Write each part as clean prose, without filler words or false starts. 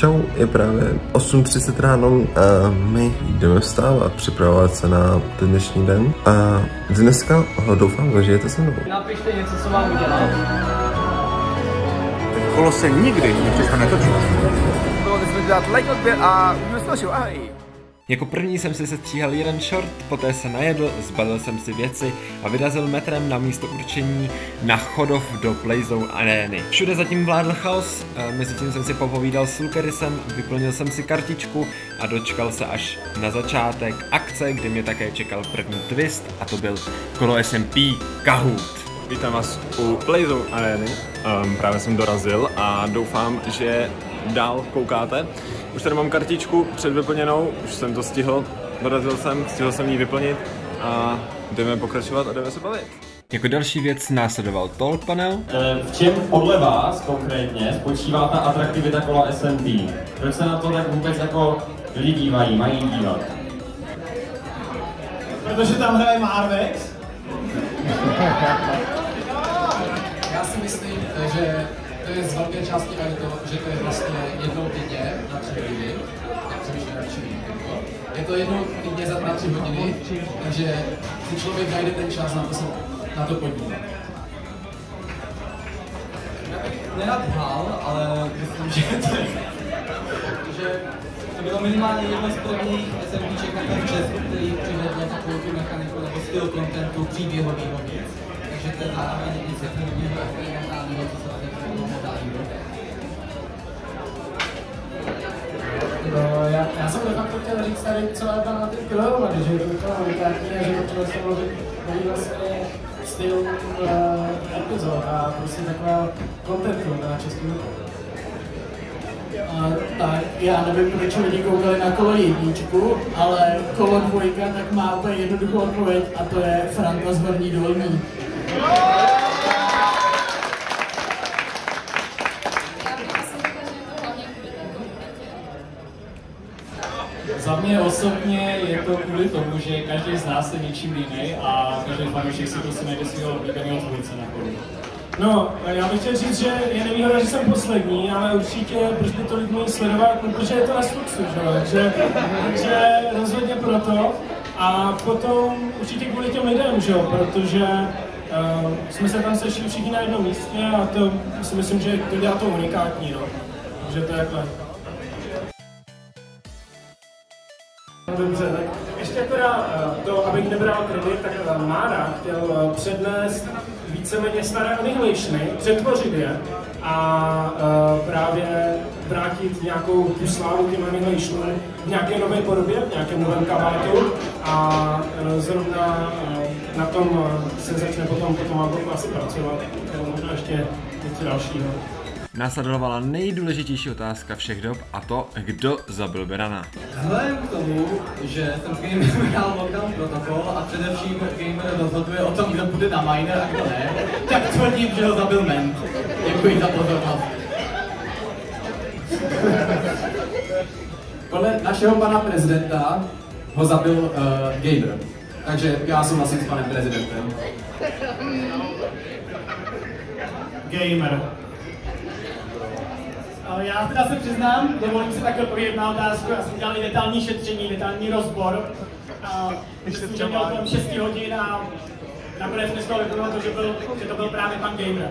Čau, je právě 8:30 ráno a my jdeme vstávat, připravovat se na ten dnešní den a dneska doufám, že žijete se mnou. Napište něco, co mám udělat. Kolo se nikdy nepřestane točit. Dovolte jsme dělat like, odběr a uvidíme ahoj. Jako první jsem si sestříhal jeden short, poté se najedl, zbalil jsem si věci a vyrazil metrem na místo určení na Chodov do Playzone arény. Všude zatím vládl chaos, mezitím jsem si popovídal s Lukerisem, vyplnil jsem si kartičku a dočkal se až na začátek akce, kdy mě také čekal první twist a to byl kolo SMP Kahoot. Vítám vás u Playzone arény, právě jsem dorazil a doufám, že dál koukáte. Už tady mám kartičku předvyplněnou, už jsem to stihl, dorazil jsem ji vyplnit a jdeme pokračovat a jdeme se bavit. Jako další věc následoval talk panel. V čem podle vás konkrétně spočívá ta atraktivita kola SMP? Proč se na to tak vůbec jako lidi dívají, mají dívat? Protože tam hraje Marvex. Já si myslím, že to je z velké části ani to, že to je vlastně jednou týdně na 3 hodiny, jak přemýšlím radši je to jednou týdně na 3 hodiny, takže si člověk najde ten čas na to se na to podívat. Já bych nerad lhal, ale myslím, že to bylo minimálně jedno z prvních SMPček na v Česku, který přivedl takovou tu mechaniku nebo styl contentu příběhovýho věc. Takže to je zároveň nic efektivního a experimentálního, co se no, já jsem de facto chtěl říct tady, co je tam na ty kilohramy, že je to docela unikátní a že to se mluvit vlastně styl epizod a prostě taková contentu na českým. Tak, já nevím, proč lidi koukali na kolo jedničku, ale kolo dvojka tak má úplně jednoduchou odpověď a to je Franta z Horní Dolní. Za mě osobně je to kvůli tomu, že každý z nás je něčím jiný a každý fanoušek si prostě najde svého oblíbeného tvůrce na kolu. No, já bych chtěl říct, že je nevýhoda, že jsem poslední, ale určitě, proč by to lidi měli sledovat, protože je to na Foxu, takže rozhodně proto. A potom určitě kvůli těm lidem, že jo, protože jsme se tam sešli všichni na jednom místě a to si myslím, že to dělá to unikátní, no. Takže to je takhle. Dobře, tak ještě teda to, abych nebral kredit, tak Mára chtěl přednést víceméně staré Annihilationy, přetvořit je a právě vrátit nějakou tu slávu těm Annihilationům v nějaké nové podobě, v nějakém novém kabátu a zrovna na tom se začne potom albumu asi pracovat, možná ještě něco dalšího. Následovala nejdůležitější otázka všech dob a to, kdo zabil Berana. Vzhledem k tomu, že ten gamer hrál Lockdown Protocol a především gamer rozhoduje o tom, kdo bude na miner a kdo ne, tak tvrdím, že ho zabil Ment. Děkuji za pozornost. Podle našeho pana prezidenta ho zabil gamer. Takže já souhlasím s panem prezidentem. Gamer. Já teda se přiznám, dovolím si takhle odpovědět na otázku, já jsem dělal detailní šetření, detailní rozbor. Myslím, že měl kolem 6 hodin a nakonec mi z toho vypadlo to, že to byl právě pan Gamer.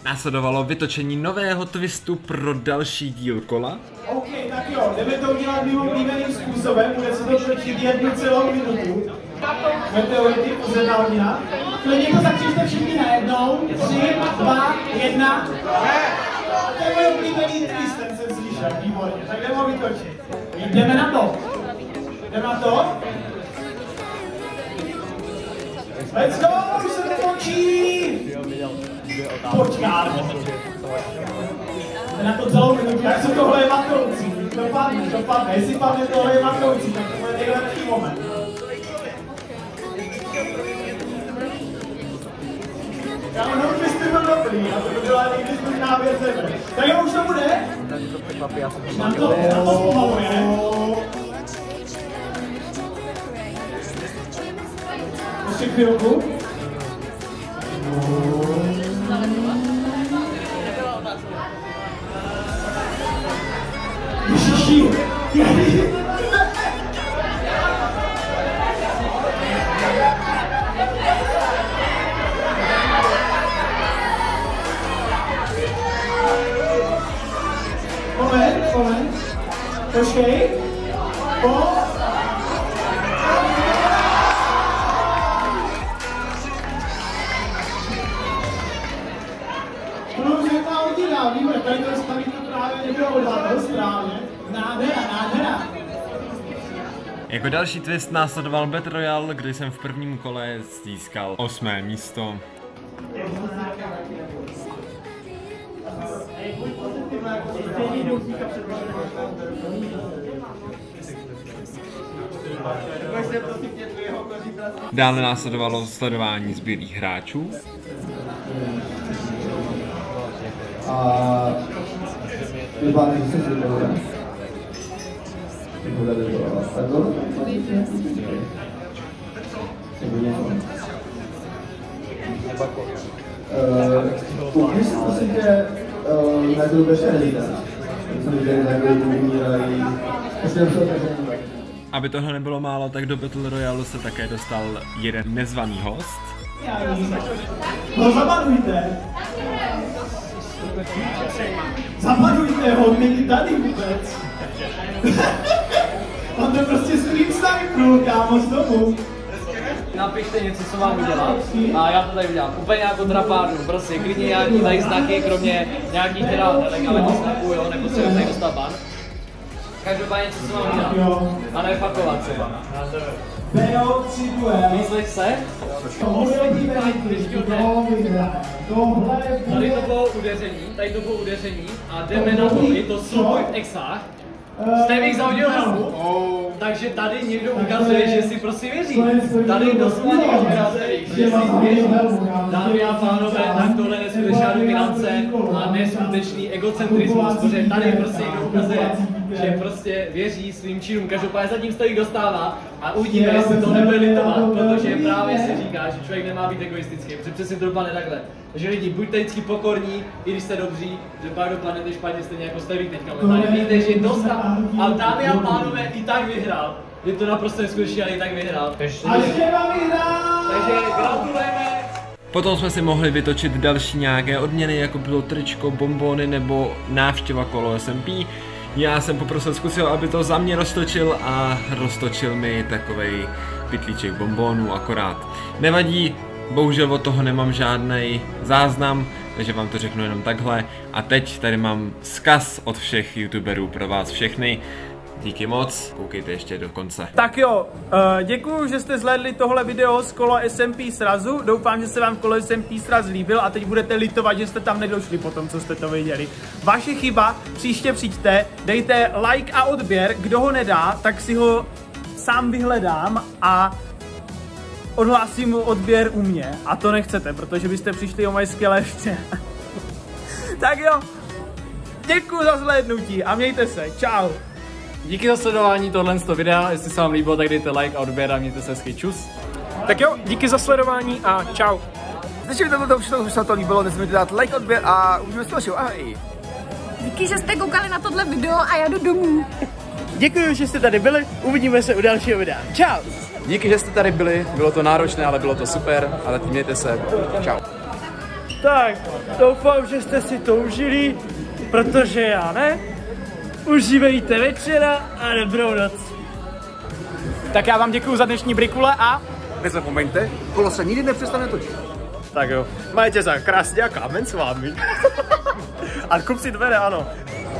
Následovalo vytočení nového twistu pro další díl kola. OK, tak jo, jdeme to udělat mým oblíbeným způsobem, bude se to točit 1 celou minutu. Meteority uzedná hodina. Klidně to zakřičte všichni najednou. 3, 2, 1. To je můj oblíbený twist, ten jsem slyšel, výborně. Tak jdeme ho vytočit. Jdeme na to. Jdeme na to. Let's go, už se to točí. Počkáme. Jdeme na to celou minutu, jak se tohle je matoucí. Dopadne. Jestli padne tohle je matoucí, tak to bude nejlepší moment. Já mám twisty byl dobrý, a to byla někdy zbytná věc zeme. Tak jo, už to bude? Nám to zpomaluje. Ještě chvilku. Jako další twist následoval Battle Royale, kdy jsem v prvním kole získal 8. místo. Dále následovalo sledování zbylých hráčů. Aby tohle nebylo málo, tak do Battle Royale se také dostal jeden nezvaný host. No zabanujte! Zabanujte ho, není tady vůbec! On to prostě screen sniper, kámo, z domu. Napište něco, co mám udělat a já to tady udělám. Úplně nějakou drapárnu, prostě klidně nějaký tady znaky, kromě nějakých teda nelegálních znaků, jo, nepotřebuji tady dostat ban. Každopádně něco, co mám udělat. A nefakovat třeba. Myslíš se? Tady to bylo udeření, a jdeme na to, je to souboj v exách. Stevik zahodil helmu, takže tady někdo ukazuje, že si prostě věří. Tady doslova někdo ukazuje, že si věří. Dámy a pánové, tak tohle neskutečná dominance a neskutečný egocentrismus, protože tady prostě někdo ukazuje, že prostě věří svým činům. Každopádně zatím Stevik dostává a uvidíme, jestli to nebude litovat, protože právě se říká, že člověk nemá být egoistický, protože přesně to dopadne takhle. Takže lidi, buďte vždycky pokorní, i když jste dobří, že pak dopadnete špatně stejně jako Stevik teďka. Víte, že dostal, a dámy a pánové i tak vyhrál. Je to naprosto neskutečný, ale i tak vyhrál. Takže gratulujeme. Potom jsme si mohli vytočit další nějaké odměny, jako bylo tričko, bonbony nebo návštěva kolo SMP. Já jsem poprosil zkusil, aby to za mě roztočil a roztočil mi takovej pytlíček bonbonů akorát. Nevadí, bohužel od toho nemám žádný záznam, takže vám to řeknu jenom takhle. A teď tady mám vzkaz od všech youtuberů pro vás všechny. Díky moc, koukejte ještě do konce. Tak jo, děkuju, že jste zhlédli tohle video z kola SMP srazu. Doufám, že se vám kolo SMP sraz líbil a teď budete litovat, že jste tam nedošli po tom, co jste to viděli. Vaše chyba, příště přijďte, dejte like a odběr, kdo ho nedá, tak si ho sám vyhledám a odhlásím mu odběr u mě. A to nechcete, protože byste přišli o moje skvělé vště. Tak jo, děkuju za zhlédnutí a mějte se, čau. Díky za sledování tohle videa, jestli se vám líbilo, tak dejte like a odběr a mějte se hezky, čus. Tak jo, díky za sledování a čau. Když už se to líbilo, nesmíte dát like, odběr a uvidíme se dalšího, ahoj. Díky, že jste koukali na tohle video a já jdu domů. Děkuji, že jste tady byli, uvidíme se u dalšího videa. Čau. Díky, že jste tady byli, bylo to náročné, ale bylo to super, ale teď mějte se, čau. Tak, doufám, že jste si to užili, protože já ne. Užívejte večera a dobrou noc. Tak já vám děkuju za dnešní brikule a... Nezapomeňte, kolo se nikdy nepřestane točit. Tak jo, majte se krásně a kámen s vámi. A kup si dvere, ano.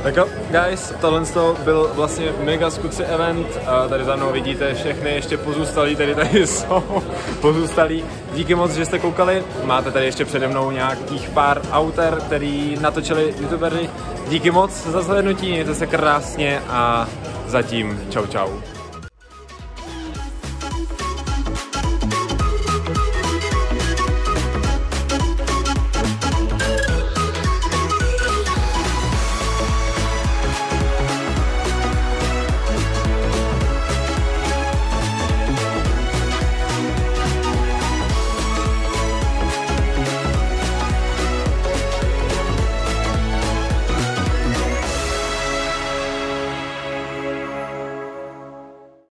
Tak jo, guys, tohle byl vlastně mega skuci event. Tady za mnou vidíte všechny ještě pozůstalí, tady jsou pozůstalí. Díky moc, že jste koukali. Máte tady ještě přede mnou nějakých pár auter, který natočili youtubery. Díky moc za zhlédnutí, mějte se krásně a zatím čau čau.